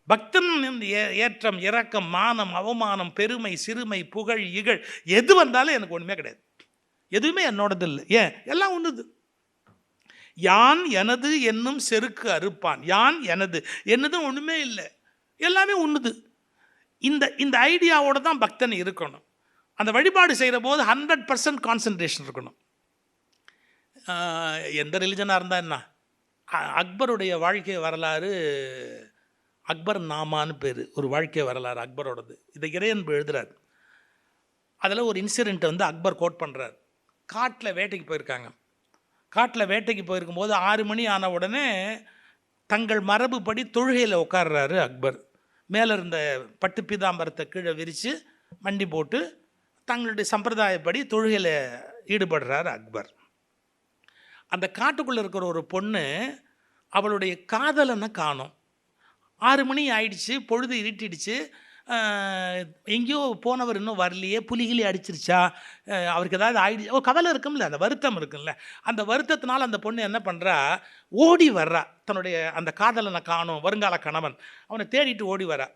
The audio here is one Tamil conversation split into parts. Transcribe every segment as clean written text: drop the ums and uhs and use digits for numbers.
பக்தன் ஏற்றம், இரக்கம், மானம், அவமானம், பெருமை, சிறுமை, புகழ், இகழ் எது வந்தாலும் எனக்கு ஒன்றுமே கிடையாது. எதுவுமே என்னோடது இல்லை. ஏன்? எல்லாம் ஒன்றுது. யான் எனது என்னும் செருக்கு அறுப்பான். யான் எனது என்னதும் ஒன்றுமே இல்லை, எல்லாமே ஒன்றுது. இந்த ஐடியாவோட தான் பக்தன் இருக்கணும். அந்த வழிபாடு செய்கிற போது 100% கான்சன்ட்ரேஷன் இருக்கணும். எந்த ரிலிஜனாக இருந்தால் என்ன? அக்பருடைய வாழ்க்கை வரலாறு, அக்பர் நாமான்னு பேர், ஒரு வாழ்க்கை வரலாறு அக்பரோடது. இதை இறையன்பு எழுதுறார். அதில் ஒரு இன்சிடென்ட் வந்து அக்பர் கோட் பண்ணுறார். காட்டில் வேட்டைக்கு போயிருக்காங்க. காட்டில் வேட்டைக்கு போயிருக்கும்போது 6 மணி ஆன உடனே தங்கள் மரபுப்படி தொழுகையில் உட்கார்றாரு அக்பர். மேலே இருந்த பட்டு பீதாம்பரத்தை கீழே விரித்து மண்டி போட்டு தங்களுடைய சம்பிரதாயப்படி தொழுகையில் ஈடுபடுறார் அக்பர். அந்த காட்டுக்குள்ளே இருக்கிற ஒரு பொண்ணு அவளுடைய காதலனை காணோம். 6 மணி ஆயிடுச்சு, பொழுது இருட்டிடுச்சு. எங்கேயோ போனவர் இன்னும் வரலையே, புலிகிளி அடிச்சிருச்சா, அவருக்கு ஏதாவது ஆயிடுச்சு, ஒரு கவலை இருக்கும்ல, அந்த வருத்தம் இருக்குல்ல. அந்த வருத்தத்தினால அந்த பொண்ணு என்ன பண்ணுறா, ஓடி வர்றா. தன்னுடைய அந்த காதலனை காணும், வருங்கால கணவன், அவனை தேடிட்டு ஓடி வரா.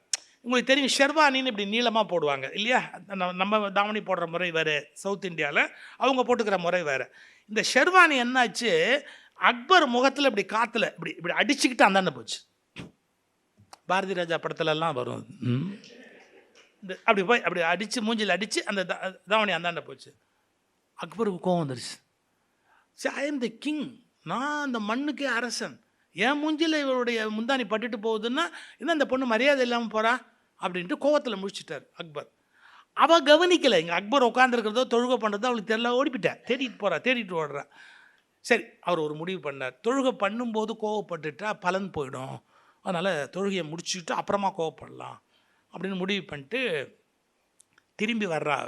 உங்களுக்கு தெரியும், ஷெர்வானின்னு இப்படி நீளமாக போடுவாங்க இல்லையா? நம்ம தாவணி போடுற முறை வேறு, சவுத் இந்தியாவில் அவங்க போட்டுக்கிற முறை வேறு. இந்த ஷெர்வானி என்னாச்சு, அக்பர் முகத்தில் இப்படி காற்றுல இப்படி இப்படி அடிச்சுக்கிட்டு அந்தாண்ட போச்சு. பாரதி ராஜா படத்துலலாம் வரும். இந்த அப்படி போய் அப்படி அடித்து மூஞ்சில் அடித்து அந்த தாவணி அந்தாண்ட போச்சு. அக்பருக்கு கோவம் வந்துருச்சு. சரி, ஐ எம் தி கிங், நான் அந்த மண்ணுக்கே அரசன், என் மூஞ்சில் இவருடைய முந்தானி பட்டுட்டு போகுதுன்னா என்ன அந்த பொண்ணு மரியாதை இல்லாமல் போகிறா அப்படின்ட்டு கோவத்தில் முடிச்சிட்டார் அக்பர். அவள் கவனிக்கலை, இங்கே அக்பர் உட்காந்துருக்கிறதோ தொழுகை பண்ணுறதோ அவளுக்கு தெரியல, ஓடிப்பிட்டேன், தேடிட்டு ஓடுறா. சரி, அவர் ஒரு முடிவு பண்ணார். தொழுகை பண்ணும்போது கோவப்பட்டுட்டா பலன் போயிடும், அதனால் தொழுகையை முடிச்சுட்டு அப்புறமா கோவப்படலாம் அப்படின்னு முடிவு பண்ணிட்டு திரும்பி வர்றா.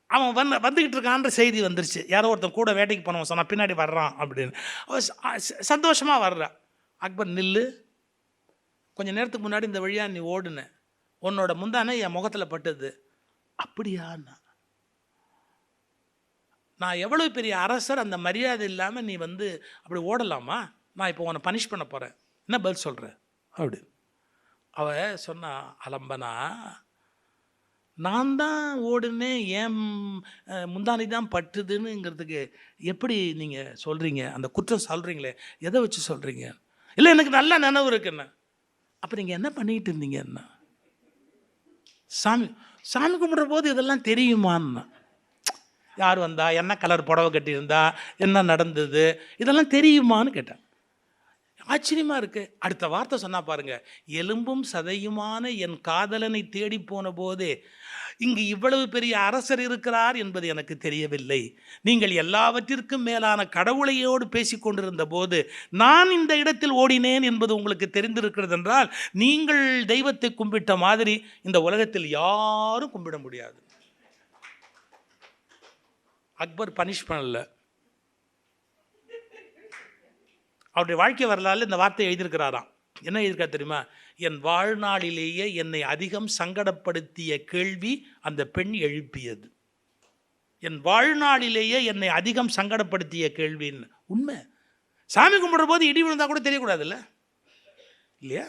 அவன் வந்துக்கிட்டு இருக்கான்ற செய்தி வந்துருச்சு. யாரோ ஒருத்தன் கூட வேட்டைக்கு போனவன் சொன்னான், பின்னாடி வர்றான் அப்படின்னு. அவன் சந்தோஷமாக வர்றா. அக்பர், நில்லு, கொஞ்சம் நேரத்துக்கு முன்னாடி இந்த வழியாக நீ ஓடுன, உன்னோட முந்தானே என் முகத்தில் பட்டுது. அப்படியாண்ணா, நான் எவ்வளோ பெரிய அரசர், அந்த மரியாதை இல்லாமல் நீ வந்து அப்படி ஓடலாமா? நான் இப்போ உன்னை பனிஷ் பண்ண போகிறேன், என்ன பதில் சொல்கிற அப்படி. அவ சொன்னா, அலம்பனா, நான் தான் ஓடுனேன், ஏன் முந்தானி தான் பட்டுதுன்னுங்கிறதுக்கு எப்படி நீங்கள் சொல்கிறீங்க? அந்த குற்றம் சொல்கிறீங்களே, எதை வச்சு சொல்கிறீங்க? இல்லை, எனக்கு நல்ல நினைவு இருக்குண்ணா. அப்போ நீங்கள் என்ன பண்ணிக்கிட்டு இருந்தீங்க? என்ன சாமி கும்பிட்ற போது இதெல்லாம் தெரியுமான்னா, யார் வந்தா, என்ன கலர் புடவை கட்டியிருந்தா, என்ன நடந்தது, இதெல்லாம் தெரியுமான்னு கேட்டேன். ஆச்சரியமாக இருக்குது. அடுத்த வார்த்தை சொன்னால் பாருங்க, எலும்பும் சதையுமான என் காதலனை தேடி போன போதே இங்கு இவ்வளவு பெரிய அரசர் இருக்கிறார் என்பது எனக்கு தெரியவில்லை. நீங்கள் எல்லாவற்றிற்கும் மேலான கடவுளையோடு பேசிக்கொண்டிருந்த போது நான் இந்த இடத்தில் ஓடினேன் என்பது உங்களுக்கு தெரிந்திருக்கிறது என்றால், நீங்கள் தெய்வத்தை கும்பிட்ட மாதிரி இந்த உலகத்தில் யாரும் கும்பிட முடியாது. அக்பர் பனிஷ் பண்ணல. அவருடைய வாழ்க்கை வரலாறு இந்த வார்த்தையை எழுதியிருக்கிறாராம். என்ன எழுதியிருக்கா தெரியுமா? என் வாழ்நாளிலேயே என்னை அதிகம் சங்கடப்படுத்திய கேள்வி அந்த பெண் எழுப்பியது. என் வாழ்நாளிலேயே என்னை அதிகம் சங்கடப்படுத்திய கேள்வின்னு. உண்மை. சாமி கும்பிட்ற போது இடி விழுந்தா கூட தெரியக்கூடாதுல்ல, இல்லையா?